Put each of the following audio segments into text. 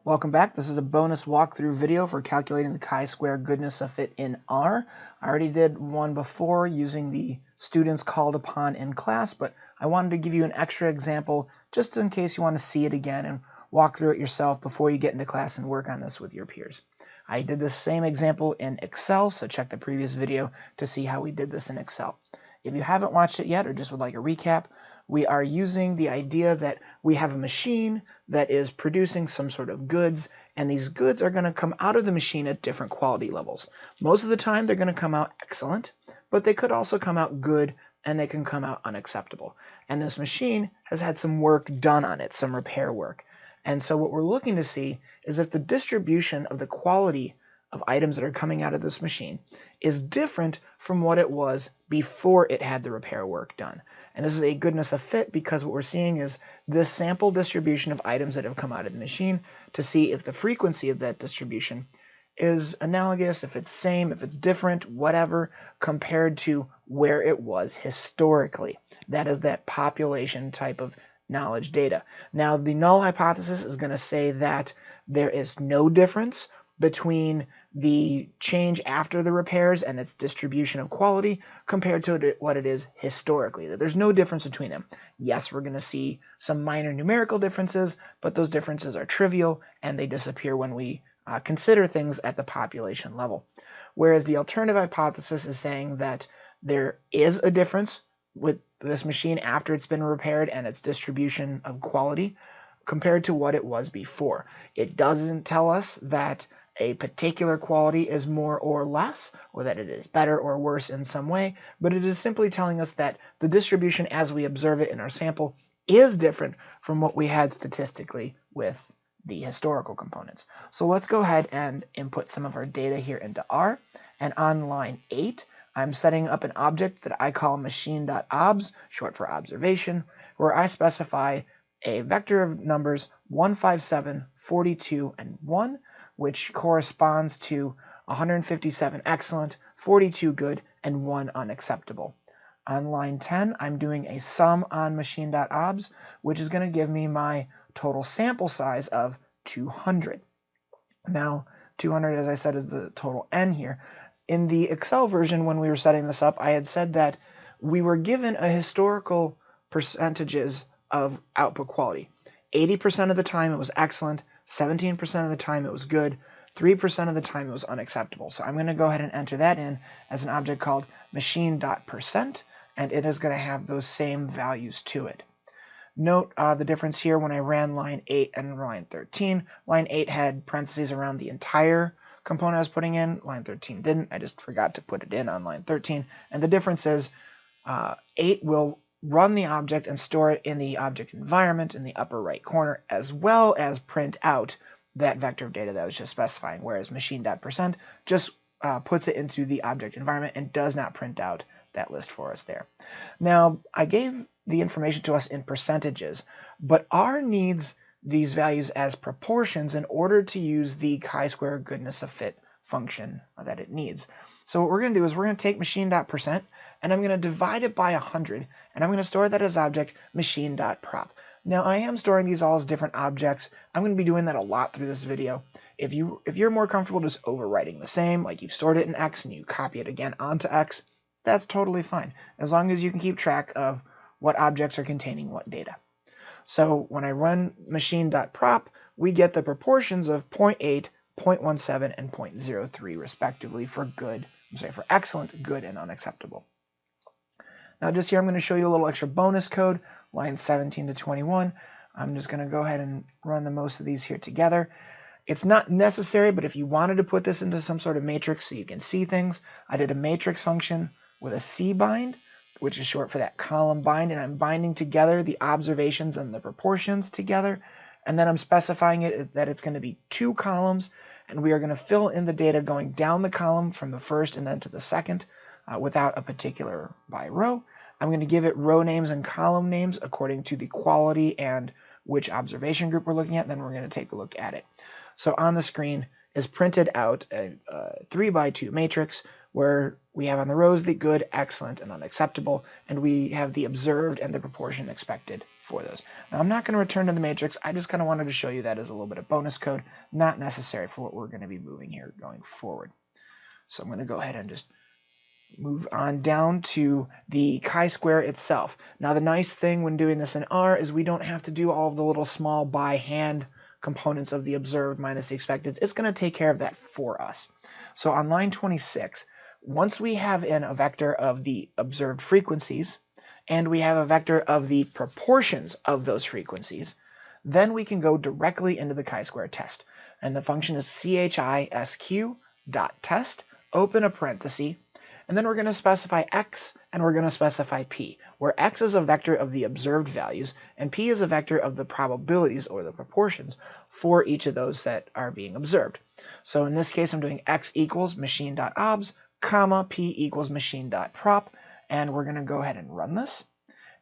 Welcome back. This is a bonus walkthrough video for calculating the chi-square goodness of fit in R. I already did one before using the students called upon in class, but I wanted to give you an extra example just in case you want to see it again and walk through it yourself before you get into class and work on this with your peers. I did the same example in Excel, so check the previous video to see how we did this in Excel. If you haven't watched it yet or just would like a recap, we are using the idea that we have a machine that is producing some sort of goods, and these goods are going to come out of the machine at different quality levels. Most of the time they're going to come out excellent, but they could also come out good, and they can come out unacceptable. And this machine has had some work done on it, some repair work. And so what we're looking to see is if the distribution of the quality of items that are coming out of this machine is different from what it was before it had the repair work done. And this is a goodness of fit because what we're seeing is this sample distribution of items that have come out of the machine to see if the frequency of that distribution is analogous, if it's same, if it's different, whatever, compared to where it was historically. That is that population type of knowledge data. Now, the null hypothesis is going to say that there is no difference between the change after the repairs and its distribution of quality compared to what it is historically. That there's no difference between them. Yes, we're going to see some minor numerical differences, but those differences are trivial and they disappear when we consider things at the population level. Whereas the alternative hypothesis is saying that there is a difference with this machine after it's been repaired and its distribution of quality compared to what it was before. It doesn't tell us that a particular quality is more or less, or that it is better or worse in some way, but it is simply telling us that the distribution as we observe it in our sample is different from what we had statistically with the historical components. So let's go ahead and input some of our data here into R, and on line 8, I'm setting up an object that I call machine.obs, short for observation, where I specify a vector of numbers 157, 42, and 1, which corresponds to 157 excellent, 42 good, and 1 unacceptable. On line 10, I'm doing a sum on machine.obs, which is going to give me my total sample size of 200. Now, 200, as I said, is the total n here. In the Excel version, when we were setting this up, I had said that we were given a historical percentages of output quality. 80% of the time it was excellent, 17% of the time it was good, 3% of the time it was unacceptable. So I'm going to go ahead and enter that in as an object called machine.percent, and it is going to have those same values to it. Note the difference here when I ran line 8 and line 13. Line 8 had parentheses around the entire component I was putting in. Line 13 didn't. I just forgot to put it in on line 13. And the difference is 8 will run the object and store it in the object environment in the upper right corner, as well as print out that vector of data that I was just specifying, whereas machine.percent just puts it into the object environment and does not print out that list for us there. Now, I gave the information to us in percentages, but R needs these values as proportions in order to use the chi-square goodness of fit function that it needs. So what we're going to do is we're going to take machine.percent and I'm going to divide it by 100, and I'm going to store that as object machine.prop. Now, I am storing these all as different objects. I'm going to be doing that a lot through this video. If you're more comfortable just overwriting the same, like you've stored it in X and you copy it again onto X, that's totally fine, as long as you can keep track of what objects are containing what data. So when I run machine.prop, we get the proportions of 0.8, 0.17, and 0.03 respectively for excellent, good, and unacceptable. Now just here I'm going to show you a little extra bonus code, lines 17 to 21. I'm just going to go ahead and run the most of these here together. It's not necessary, but if you wanted to put this into some sort of matrix so you can see things, I did a matrix function with a cbind, which is short for that column bind, and I'm binding together the observations and the proportions together, and then I'm specifying that it's going to be 2 columns, and we are going to fill in the data going down the column from the first and then to the second without a particular by row. I'm going to give it row names and column names according to the quality and which observation group we're looking at, and then we're going to take a look at it. So on the screen is printed out a 3 by 2 matrix where we have on the rows the good, excellent, and unacceptable, and we have the observed and the proportion expected for those. Now, I'm not going to return to the matrix. I just kind of wanted to show you that as a little bit of bonus code, not necessary for what we're going to be moving here going forward. So I'm going to go ahead and just move on down to the chi-square itself. Now, the nice thing when doing this in R is we don't have to do all of the little small by hand components of the observed minus the expected. It's going to take care of that for us. So on line 26, once we have in a vector of the observed frequencies and we have a vector of the proportions of those frequencies, then we can go directly into the chi-square test. And the function is chisq.test, open a parenthesis, and then we're going to specify x and we're going to specify p, where x is a vector of the observed values and p is a vector of the probabilities or the proportions for each of those that are being observed. So in this case, I'm doing x equals machine.obs, comma, p equals machine.prop, and we're going to go ahead and run this,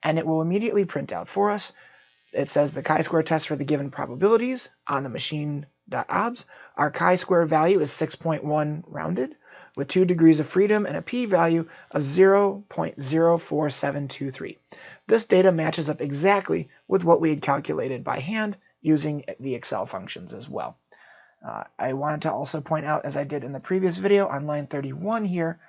and it will immediately print out for us. It says the chi-square test for the given probabilities on the machine.obs. Our chi-square value is 6.1 rounded, with 2 degrees of freedom and a p-value of 0.04723. This data matches up exactly with what we had calculated by hand using the Excel functions as well. I wanted to also point out, as I did in the previous video, on line 31 here,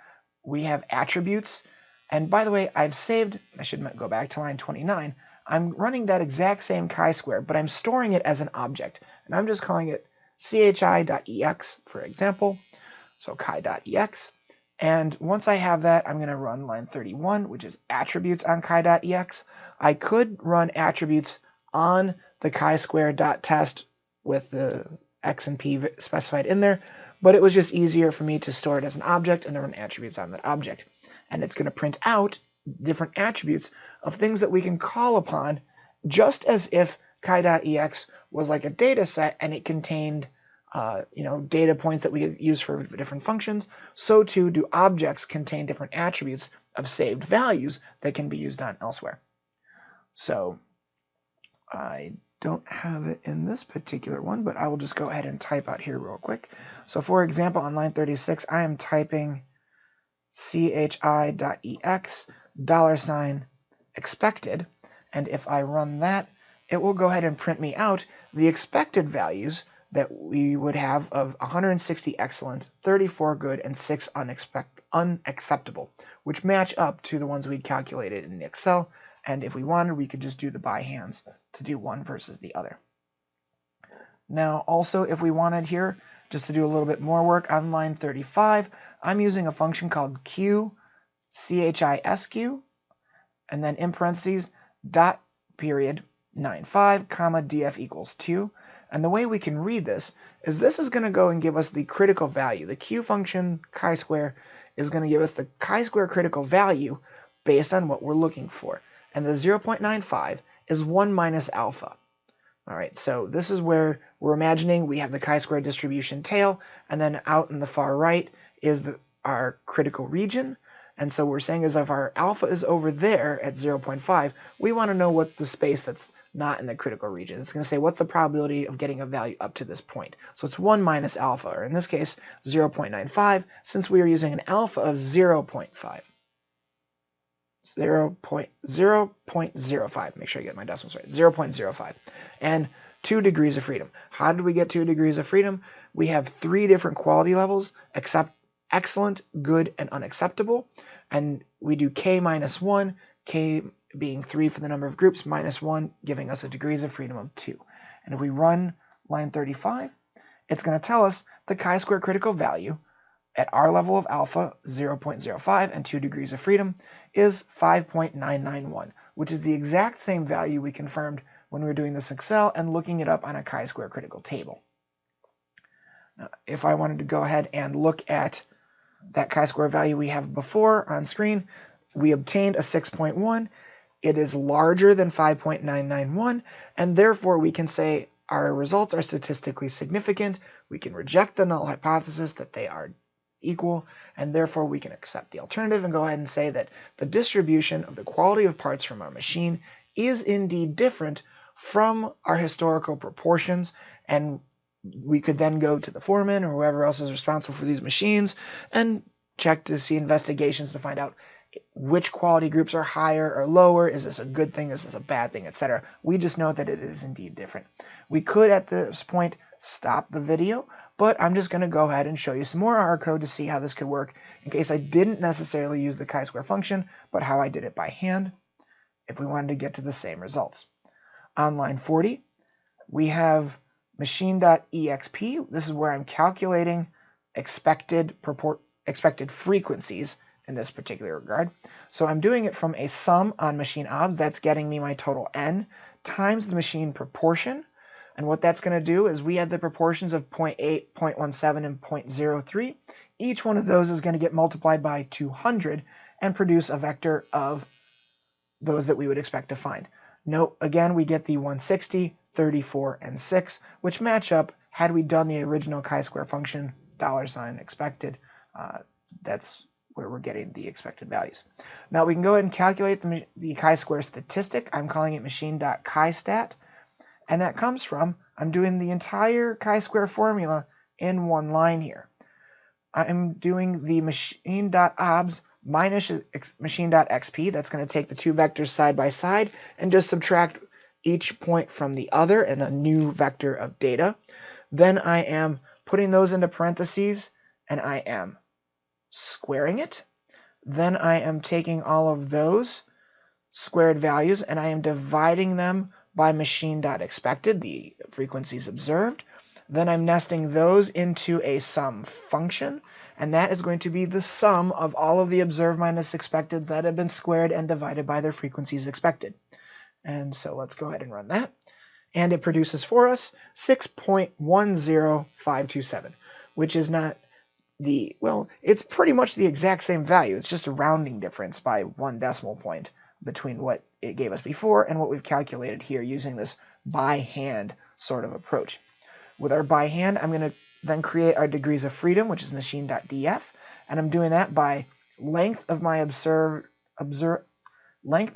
we have attributes. And by the way, I've saved, I should go back to line 29, I'm running that exact same chi-square, but I'm storing it as an object. And I'm just calling it chi.ex, for example. So chi.ex. And once I have that, I'm going to run line 31, which is attributes on chi.ex. I could run attributes on the chi-square.test with the x and p specified in there, but it was just easier for me to store it as an object and then run attributes on that object. And it's going to print out different attributes of things that we can call upon, just as if chi.ex was like a data set and it contained data points that we could use for different functions. So too do objects contain different attributes of saved values that can be used on elsewhere. So I don't have it in this particular one, but I will just go ahead and type out here real quick. So for example, on line 36, I am typing chi.ex $expected, and if I run that, it will go ahead and print me out the expected values that we would have of 160 excellent, 34 good, and 6 unacceptable, which match up to the ones we'd calculated in the Excel. And if we wanted, we could just do the by hands to do one versus the other. Now, also, if we wanted here, just to do a little bit more work on line 35, I'm using a function called chisq, and then in parentheses, dot period 95, comma, df equals 2. And the way we can read this is going to go and give us the critical value. The q function chi-square is going to give us the chi-square critical value based on what we're looking for. And the 0.95 is 1 minus alpha. All right, so this is where we're imagining we have the chi-square distribution tail, and then out in the far right is our critical region. And so we're saying is if our alpha is over there at 0.5, we want to know what's the space that's not in the critical region. It's going to say what's the probability of getting a value up to this point. So it's 1 minus alpha, or in this case, 0.95, since we are using an alpha of 0.5. 0.05, make sure I get my decimals right, 0.05, and 2 degrees of freedom. How did we get 2 degrees of freedom? We have 3 different quality levels, excellent, good, and unacceptable, and we do k minus 1, k being 3 for the number of groups, minus 1, giving us a degrees of freedom of 2. And if we run line 35, it's going to tell us the chi-square critical value at our level of alpha, 0.05, and 2 degrees of freedom, is 5.991, which is the exact same value we confirmed when we were doing this Excel and looking it up on a chi-square critical table. Now, if I wanted to go ahead and look at that chi-square value we have before on screen, we obtained a 6.1. It is larger than 5.991, and therefore we can say our results are statistically significant. We can reject the null hypothesis that they are equal, and therefore we can accept the alternative and go ahead and say that the distribution of the quality of parts from our machine is indeed different from our historical proportions, and we could then go to the foreman or whoever else is responsible for these machines and check to see investigations to find out which quality groups are higher or lower. Is this a good thing? Is this a bad thing, etc. We just know that it is indeed different. We could at this point stop the video, but I'm just going to go ahead and show you some more R code to see how this could work in case I didn't necessarily use the chi-square function, but how I did it by hand if we wanted to get to the same results. On line 40, we have machine.exp. This is where I'm calculating expected frequencies in this particular regard. So I'm doing it from a sum on machine obs. That's getting me my total n times the machine proportion. And what that's going to do is we had the proportions of 0.8, 0.17, and 0.03. Each one of those is going to get multiplied by 200 and produce a vector of those that we would expect to find. Note, again, we get the 160, 34, and 6, which match up had we done the original chi-square function, $expected. That's where we're getting the expected values. Now we can go ahead and calculate the chi-square statistic. I'm calling it machine.chi-stat. And that comes from, I'm doing the entire chi-square formula in one line here. I'm doing the machine.obs minus machine.xp. That's going to take the two vectors side by side and just subtract each point from the other in a new vector of data. Then I am putting those into parentheses and I am squaring it. Then I am taking all of those squared values and I am dividing them by machine.expected, the frequencies observed. Then I'm nesting those into a sum function, and that is going to be the sum of all of the observed minus expecteds that have been squared and divided by their frequencies expected. And so let's go ahead and run that. And it produces for us 6.10527, which is not the, well, it's pretty much the exact same value. It's just a rounding difference by 1 decimal point between what it gave us before and what we've calculated here using this by hand sort of approach. With our by hand, I'm going to then create our degrees of freedom, which is machine.df, and I'm doing that by length of my length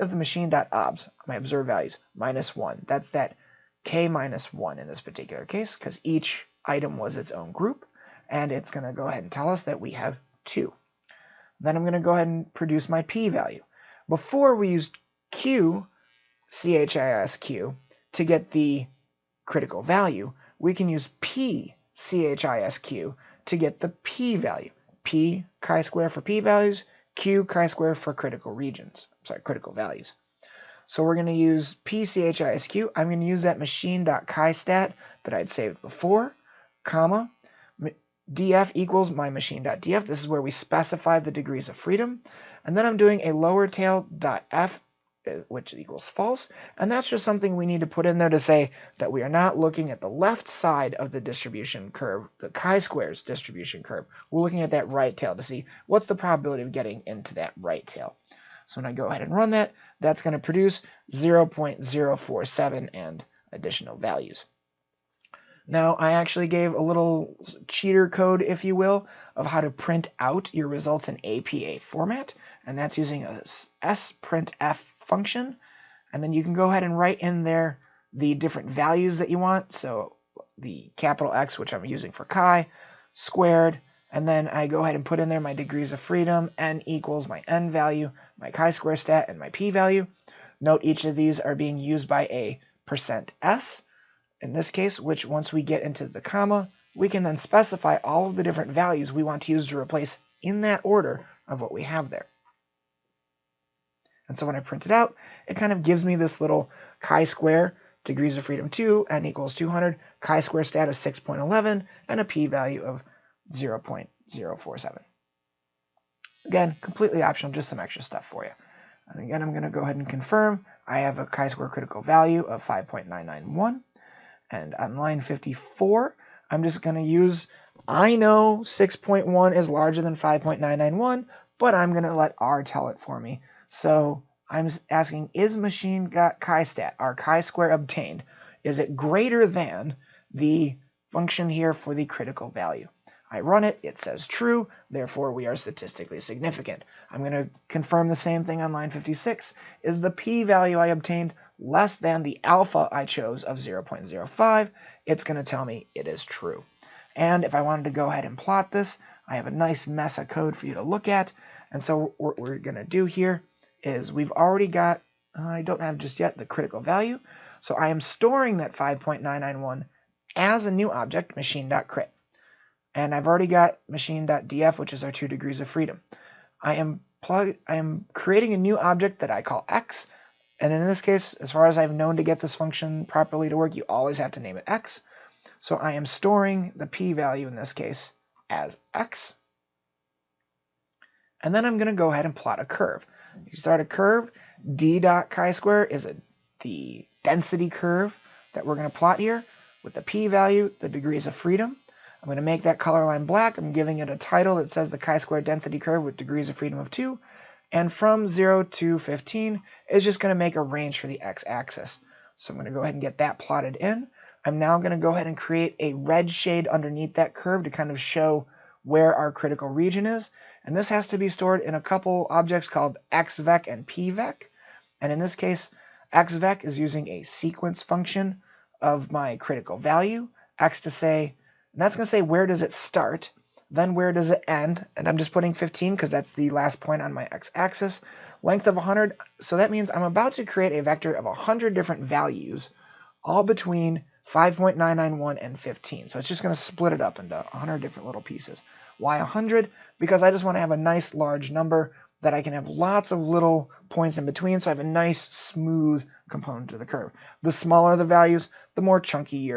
of the machine.obs, my observed values, minus 1. That's that k minus 1 in this particular case, because each item was its own group, and it's going to go ahead and tell us that we have 2. Then I'm going to go ahead and produce my p-value. Before we used q, CHISQ, to get the critical value, we can use p, CHISQ, to get the p-value. P, chi-square for p-values, q, chi-square for critical regions. Sorry, critical values. So we're going to use p, CHISQ. I'm going to use that machine.chi-stat that I'd saved before, comma, df equals my machine.df. This is where we specify the degrees of freedom. And then I'm doing a lower tail.f, which equals false. And that's just something we need to put in there to say that we are not looking at the left side of the distribution curve, the chi-squares distribution curve. We're looking at that right tail to see what's the probability of getting into that right tail. So when I go ahead and run that, that's going to produce 0.047 and additional values. Now, I actually gave a little cheater code, if you will, of how to print out your results in APA format, and that's using a sprintf function. And then you can go ahead and write in there the different values that you want. So the capital X, which I'm using for chi, squared, and then I go ahead and put in there my degrees of freedom, n equals my n value, my chi-square stat, and my p-value. Note each of these are being used by a %s. In this case, which once we get into the comma, we can then specify all of the different values we want to use to replace in that order of what we have there. And so when I print it out, it kind of gives me this little chi-square, degrees of freedom 2, n equals 200, chi-square stat of 6.11, and a p-value of 0.047. Again, completely optional, just some extra stuff for you. And again, I'm going to go ahead and confirm I have a chi-square critical value of 5.991. And on line 54, I'm just going to use, I know 6.1 is larger than 5.991, but I'm going to let R tell it for me. So I'm asking, is machine.chi-stat, our chi-square obtained, is it greater than the function here for the critical value? I run it, it says true, therefore we are statistically significant. I'm going to confirm the same thing on line 56. Is the p-value I obtained less than the alpha I chose of 0.05? It's going to tell me it is true. And if I wanted to go ahead and plot this, I have a nice mess of code for you to look at. And so what we're going to do here is we've already got, I don't have just yet the critical value. So I am storing that 5.991 as a new object, machine.crit. And I've already got machine.df, which is our 2 degrees of freedom. I am creating a new object that I call x. And in this case, as far as I've known to get this function properly to work, you always have to name it x. So I am storing the p-value in this case as x. And then I'm going to go ahead and plot a curve. You start a curve. d.chi-square is the density curve that we're going to plot here with the p-value, the degrees of freedom. I'm going to make that color line black. I'm giving it a title that says the chi-square density curve with degrees of freedom of 2. And from 0 to 15 is just going to make a range for the x-axis. So I'm going to go ahead and get that plotted in. I'm now going to go ahead and create a red shade underneath that curve to kind of show where our critical region is. And this has to be stored in a couple objects called xvec and pvec. And in this case, xvec is using a sequence function of my critical value, x to say, and that's going to say where does it start, then where does it end, and I'm just putting 15 because that's the last point on my x-axis, length of 100, so that means I'm about to create a vector of 100 different values, all between 5.991 and 15. So it's just going to split it up into 100 different little pieces. Why 100? Because I just want to have a nice large number that I can have lots of little points in between, so I have a nice smooth component of the curve. The smaller the values, the more chunky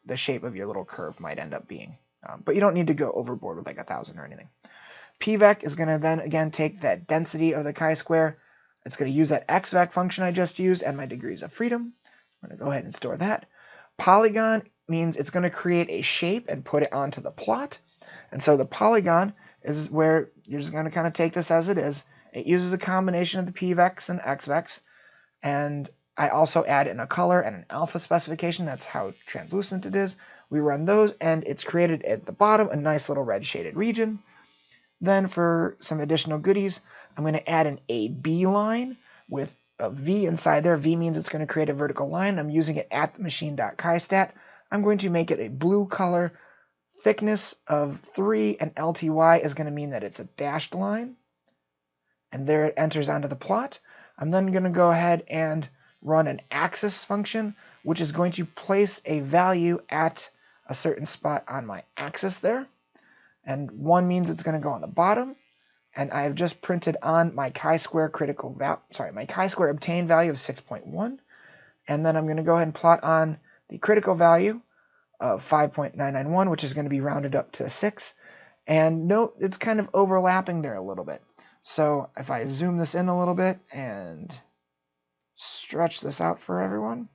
the shape of your little curve might end up being. But you don't need to go overboard with like 1,000 or anything. pvec is going to then again take that density of the chi-square. It's going to use that xvec function I just used and my degrees of freedom. I'm going to go ahead and store that. Polygon means it's going to create a shape and put it onto the plot. And so the polygon is where you're just going to kind of take this as it is. It uses a combination of the pvecs and xvecs. And I also add in a color and an alpha specification. That's how translucent it is. We run those, and it's created at the bottom a nice little red shaded region. Then for some additional goodies, I'm going to add an AB line with a V inside there. V means it's going to create a vertical line. I'm using it at the machine.chi-stat. I'm going to make it a blue color, thickness of 3, and LTY is going to mean that it's a dashed line. And there it enters onto the plot. I'm then going to go ahead and run an axis function, which is going to place a value at a certain spot on my axis there. And 1 means it's going to go on the bottom. And I have just printed on my chi-square my chi-square obtained value of 6.1. And then I'm going to go ahead and plot on the critical value of 5.991, which is going to be rounded up to 6. And note it's kind of overlapping there a little bit. So if I zoom this in a little bit and stretch this out for everyone,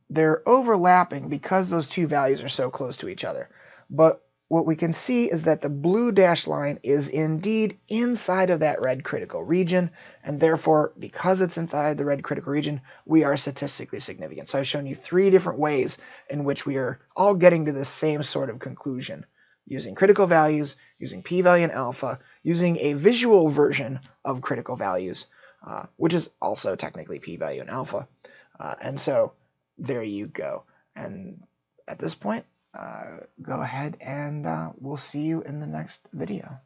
they're overlapping because those two values are so close to each other. But what we can see is that the blue dashed line is indeed inside of that red critical region, and therefore, because it's inside the red critical region, we are statistically significant. So I've shown you 3 different ways in which we are all getting to the same sort of conclusion, using critical values, using p-value and alpha, using a visual version of critical values, which is also technically p-value and alpha. And so there you go. And at this point, go ahead and we'll see you in the next video.